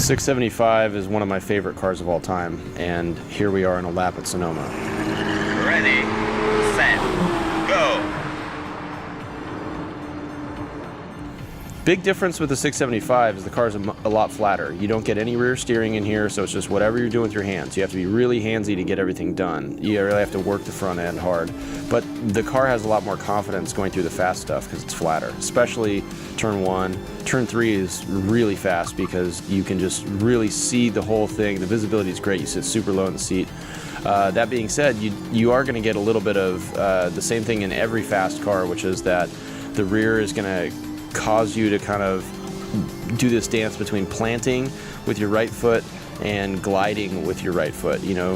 675 is one of my favorite cars of all time, and here we are in a lap at Sonoma. Ready, set, go! Big difference with the 675 is the car's a lot flatter. You don't get any rear steering in here, so it's just whatever you're doing with your hands. You have to be really handsy to get everything done. You really have to work the front end hard. But the car has a lot more confidence going through the fast stuff because it's flatter, especially turn 1. Turn 3 is really fast because you can just really see the whole thing. The visibility is great. You sit super low in the seat. That being said, you are going to get a little bit of the same thing in every fast car, which is that the rear is going to cause you to kind of do this dance between planting with your right foot and gliding with your right foot. You know,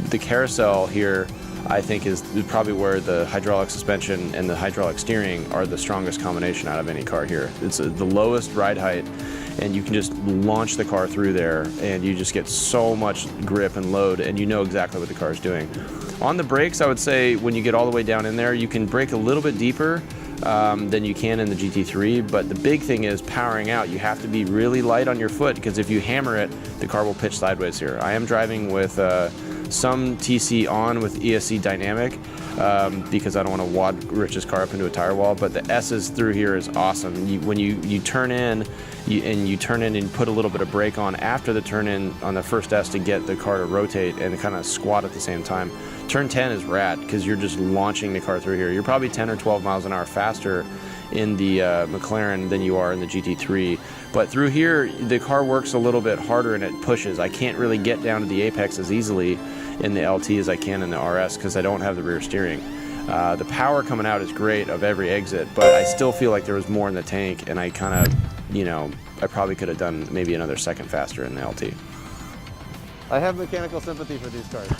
the carousel here, I think, is probably where the hydraulic suspension and the hydraulic steering are the strongest combination out of any car here. It's the lowest ride height, and you can just launch the car through there, and you just get so much grip and load, and you know exactly what the car is doing. On the brakes, I would say when you get all the way down in there, you can brake a little bit deeper than you can in the GT3, but the big thing is powering out. You have to be really light on your foot, because if you hammer it, the car will pitch sideways here. I am driving with some TC on with ESC Dynamic because I don't want to wad Rich's car up into a tire wall, but the S's through here is awesome. When you turn in, you turn in and put a little bit of brake on after the turn in on the first S to get the car to rotate and kind of squat at the same time. Turn 10 is rad because you're just launching the car through here. You're probably 10 or 12 miles an hour faster in the McLaren than you are in the GT3. But through here, the car works a little bit harder and it pushes. I can't really get down to the apex as easily in the LT as I can in the RS because I don't have the rear steering. The power coming out is great of every exit, but I still feel like there was more in the tank, and I kind of, you know, I probably could have done maybe another second faster in the LT. I have mechanical sympathy for these cars.